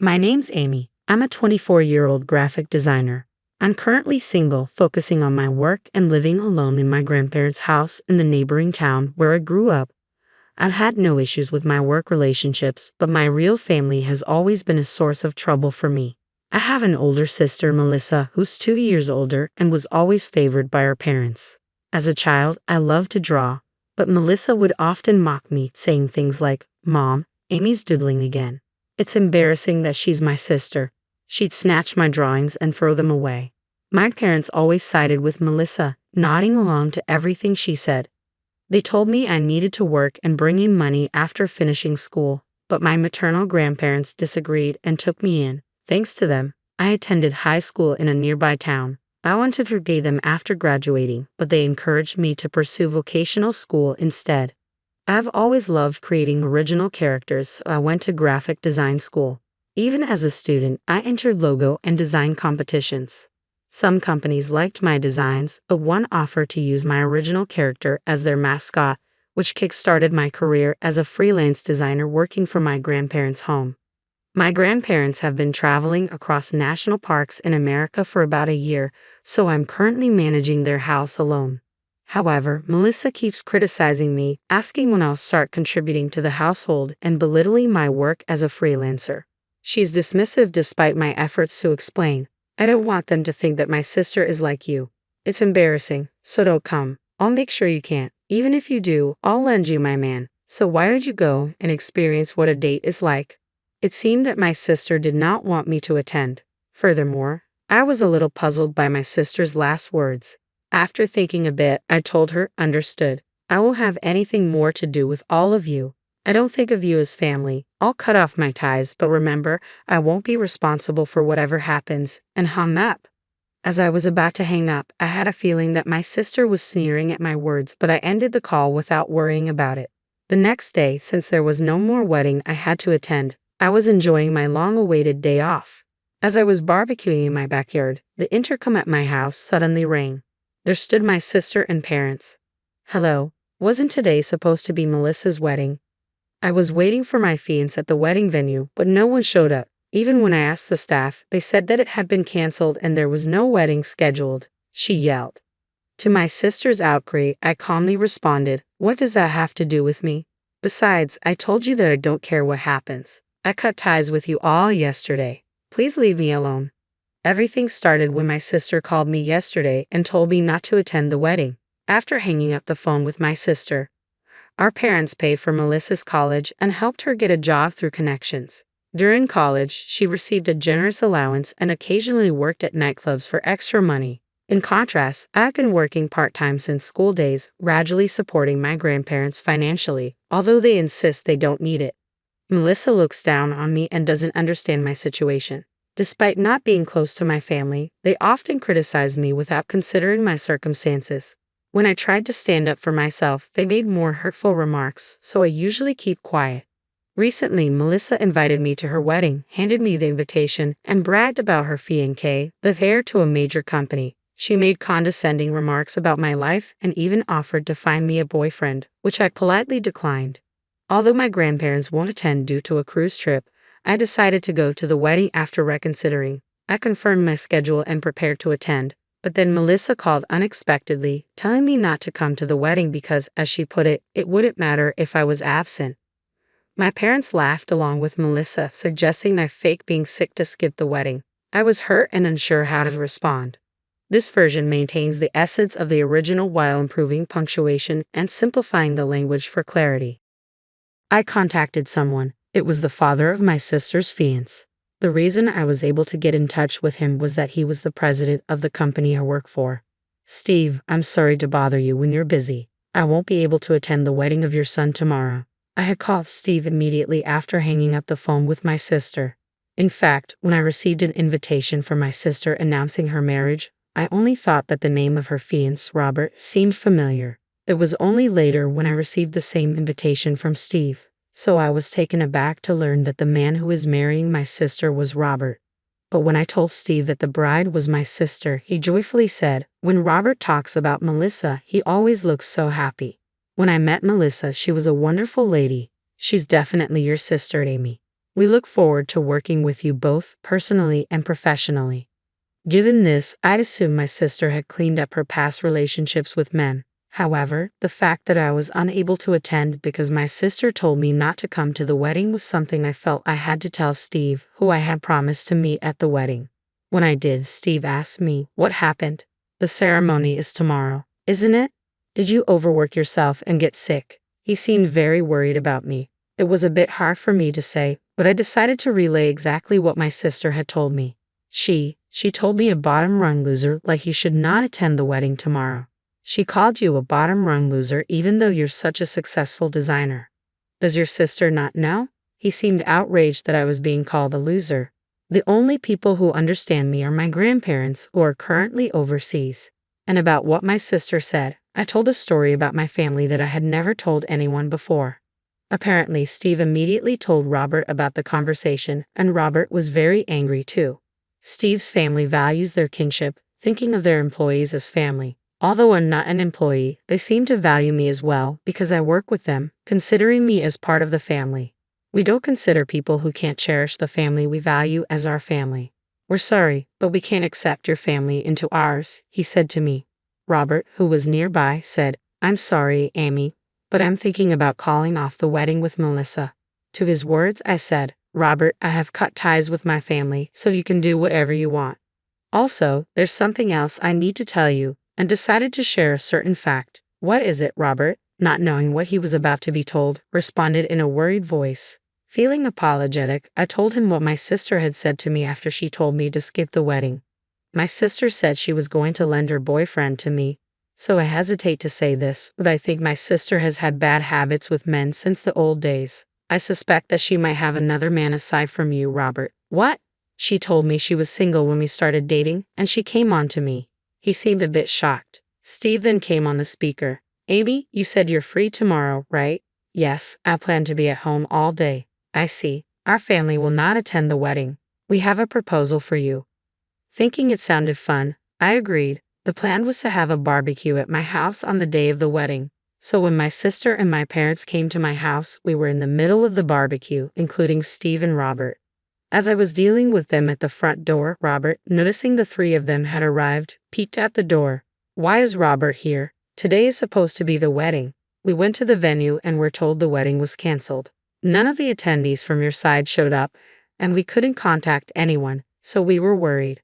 My name's Amy. I'm a 24-year-old graphic designer. I'm currently single, focusing on my work and living alone in my grandparents' house in the neighboring town where I grew up. I've had no issues with my work relationships, but my real family has always been a source of trouble for me. I have an older sister, Melissa, who's 2 years older and was always favored by her parents. As a child, I loved to draw, but Melissa would often mock me, saying things like, "Mom, Amy's doodling again. It's embarrassing that she's my sister." She'd snatch my drawings and throw them away. My parents always sided with Melissa, nodding along to everything she said. They told me I needed to work and bring in money after finishing school, but my maternal grandparents disagreed and took me in. Thanks to them, I attended high school in a nearby town. I wanted to repay them after graduating, but they encouraged me to pursue vocational school instead. I've always loved creating original characters, so I went to graphic design school. Even as a student, I entered logo and design competitions. Some companies liked my designs, but one offered to use my original character as their mascot, which kick-started my career as a freelance designer working from my grandparents' home. My grandparents have been traveling across national parks in America for about a year, so I'm currently managing their house alone. However, Melissa keeps criticizing me, asking when I'll start contributing to the household and belittling my work as a freelancer. She's dismissive despite my efforts to explain. "I don't want them to think that my sister is like you. It's embarrassing, so don't come. I'll make sure you can't. Even if you do, I'll lend you my man. So why don't you go and experience what a date is like?" It seemed that my sister did not want me to attend. Furthermore, I was a little puzzled by my sister's last words. After thinking a bit, I told her, "Understood. I won't have anything more to do with all of you. I don't think of you as family. I'll cut off my ties, but remember, I won't be responsible for whatever happens," and hung up. As I was about to hang up, I had a feeling that my sister was sneering at my words, but I ended the call without worrying about it. The next day, since there was no more wedding I had to attend, I was enjoying my long-awaited day off. As I was barbecuing in my backyard, the intercom at my house suddenly rang. There stood my sister and parents. "Hello, wasn't today supposed to be Melissa's wedding?" I was waiting for my fiancé at the wedding venue, but no one showed up. Even when I asked the staff, they said that it had been canceled and there was no wedding scheduled, she yelled. To my sister's outcry, I calmly responded, "What does that have to do with me? Besides, I told you that I don't care what happens. I cut ties with you all yesterday. Please leave me alone." Everything started when my sister called me yesterday and told me not to attend the wedding. After hanging up the phone with my sister, our parents paid for Melissa's college and helped her get a job through connections. During college, she received a generous allowance and occasionally worked at nightclubs for extra money. In contrast, I've been working part-time since school days, gradually supporting my grandparents financially, although they insist they don't need it. Melissa looks down on me and doesn't understand my situation. Despite not being close to my family, they often criticize me without considering my circumstances. When I tried to stand up for myself, they made more hurtful remarks, so I usually keep quiet. Recently, Melissa invited me to her wedding, handed me the invitation, and bragged about her fiancé, the heir to a major company. She made condescending remarks about my life and even offered to find me a boyfriend, which I politely declined. Although my grandparents won't attend due to a cruise trip, I decided to go to the wedding after reconsidering. I confirmed my schedule and prepared to attend. But then Melissa called unexpectedly, telling me not to come to the wedding because, as she put it, it wouldn't matter if I was absent. My parents laughed along with Melissa, suggesting I fake being sick to skip the wedding. I was hurt and unsure how to respond. This version maintains the essence of the original while improving punctuation and simplifying the language for clarity. I contacted someone. It was the father of my sister's fiancé. The reason I was able to get in touch with him was that he was the president of the company I work for. "Steve, I'm sorry to bother you when you're busy. I won't be able to attend the wedding of your son tomorrow." I had called Steve immediately after hanging up the phone with my sister. In fact, when I received an invitation from my sister announcing her marriage, I only thought that the name of her fiancé, Robert, seemed familiar. It was only later when I received the same invitation from Steve. So I was taken aback to learn that the man who was marrying my sister was Robert. But when I told Steve that the bride was my sister, he joyfully said, "When Robert talks about Melissa, he always looks so happy." When I met Melissa, she was a wonderful lady. "She's definitely your sister, Amy." We look forward to working with you both personally and professionally. Given this, I'd assumed my sister had cleaned up her past relationships with men. However, the fact that I was unable to attend because my sister told me not to come to the wedding was something I felt I had to tell Steve, who I had promised to meet at the wedding. When I did, Steve asked me, "What happened? The ceremony is tomorrow, isn't it? Did you overwork yourself and get sick?" He seemed very worried about me. It was a bit hard for me to say, but I decided to relay exactly what my sister had told me. She told me a bottom-rung loser like you should not attend the wedding tomorrow. She called you a bottom-rung loser even though you're such a successful designer. Does your sister not know? He seemed outraged that I was being called a loser. The only people who understand me are my grandparents, who are currently overseas. And about what my sister said, I told a story about my family that I had never told anyone before. Apparently, Steve immediately told Robert about the conversation, and Robert was very angry too. Steve's family values their kinship, thinking of their employees as family. Although I'm not an employee, they seem to value me as well because I work with them, considering me as part of the family. We don't consider people who can't cherish the family we value as our family. We're sorry, but we can't accept your family into ours, he said to me. Robert, who was nearby, said, "I'm sorry, Amy, but I'm thinking about calling off the wedding with Melissa." To his words, I said, "Robert, I have cut ties with my family, so you can do whatever you want. Also, there's something else I need to tell you," and decided to share a certain fact. "What is it, Robert?" Not knowing what he was about to be told, responded in a worried voice. Feeling apologetic, I told him what my sister had said to me after she told me to skip the wedding. My sister said she was going to lend her boyfriend to me. So I hesitate to say this, but I think my sister has had bad habits with men since the old days. I suspect that she might have another man aside from you, Robert. What? She told me she was single when we started dating, and she came on to me. He seemed a bit shocked. Steve then came on the speaker. "Amy, you said you're free tomorrow, right?" "Yes, I plan to be at home all day." "I see. Our family will not attend the wedding. We have a proposal for you." Thinking it sounded fun, I agreed. The plan was to have a barbecue at my house on the day of the wedding. So when my sister and my parents came to my house, we were in the middle of the barbecue, including Steve and Robert. As I was dealing with them at the front door, Robert, noticing the three of them had arrived, peeked at the door. "Why is Robert here? Today is supposed to be the wedding." We went to the venue and were told the wedding was canceled. None of the attendees from your side showed up, and we couldn't contact anyone, so we were worried.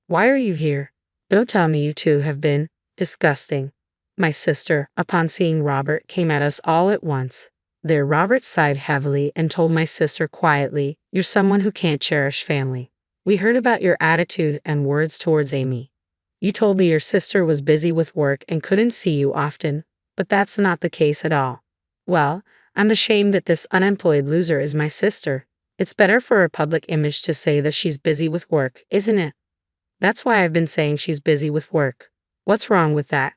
"Why are you here? Don't tell me you two have been." "Disgusting." My sister, upon seeing Robert, came at us all at once. There Robert sighed heavily and told my sister quietly, "You're someone who can't cherish family. We heard about your attitude and words towards Amy. You told me your sister was busy with work and couldn't see you often, but that's not the case at all." "Well, I'm ashamed that this unemployed loser is my sister. It's better for her public image to say that she's busy with work, isn't it?" "That's why I've been saying she's busy with work. What's wrong with that?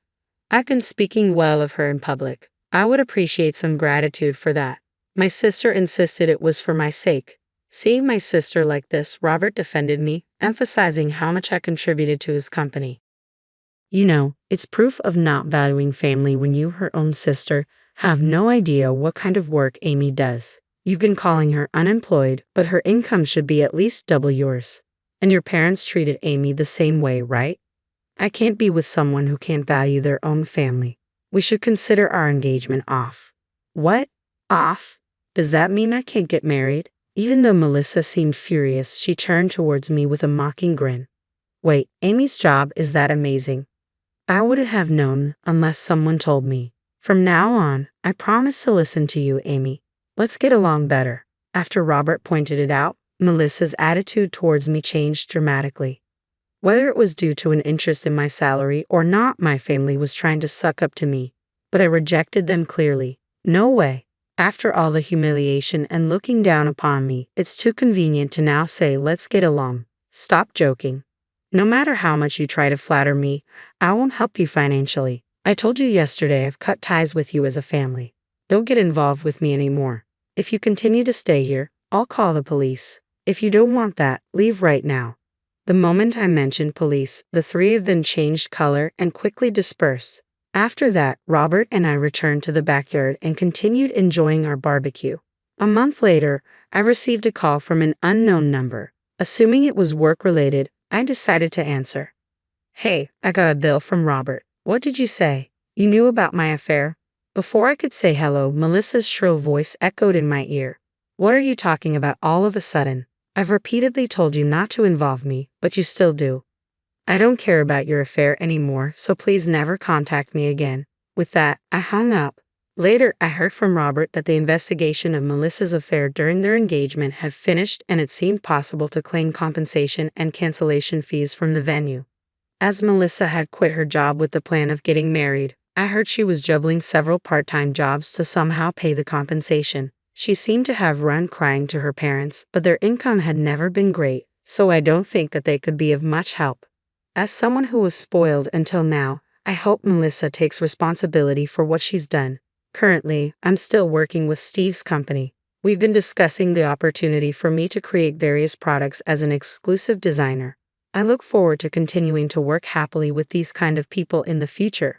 I've been speaking well of her in public. I would appreciate some gratitude for that." My sister insisted it was for my sake. Seeing my sister like this, Robert defended me, emphasizing how much I contributed to his company. "You know, it's proof of not valuing family when you, her own sister, have no idea what kind of work Amy does. You've been calling her unemployed, but her income should be at least double yours. And your parents treated Amy the same way, right? I can't be with someone who can't value their own family. We should consider our engagement off." "What? Off? Does that mean I can't get married?" Even though Melissa seemed furious, she turned towards me with a mocking grin. "Wait, Amy's job is that amazing? I wouldn't have known unless someone told me. From now on, I promise to listen to you, Amy. Let's get along better." After Robert pointed it out, Melissa's attitude towards me changed dramatically. Whether it was due to an interest in my salary or not, my family was trying to suck up to me, but I rejected them clearly. No way. After all the humiliation and looking down upon me, it's too convenient to now say let's get along. Stop joking. No matter how much you try to flatter me, I won't help you financially. I told you yesterday I've cut ties with you as a family. Don't get involved with me anymore. If you continue to stay here, I'll call the police. If you don't want that, leave right now. The moment I mentioned police, the three of them changed color and quickly dispersed. After that, Robert and I returned to the backyard and continued enjoying our barbecue. A month later, I received a call from an unknown number. Assuming it was work-related, I decided to answer. "Hey, I got a bill from Robert. What did you say? You knew about my affair?" Before I could say hello, Melissa's shrill voice echoed in my ear. "What are you talking about all of a sudden? I've repeatedly told you not to involve me, but you still do. I don't care about your affair anymore, so please never contact me again." With that, I hung up. Later, I heard from Robert that the investigation of Melissa's affair during their engagement had finished and it seemed possible to claim compensation and cancellation fees from the venue. As Melissa had quit her job with the plan of getting married, I heard she was juggling several part-time jobs to somehow pay the compensation. She seemed to have run crying to her parents, but their income had never been great, so I don't think that they could be of much help. As someone who was spoiled until now, I hope Melissa takes responsibility for what she's done. Currently, I'm still working with Steve's company. We've been discussing the opportunity for me to create various products as an exclusive designer. I look forward to continuing to work happily with these kind of people in the future.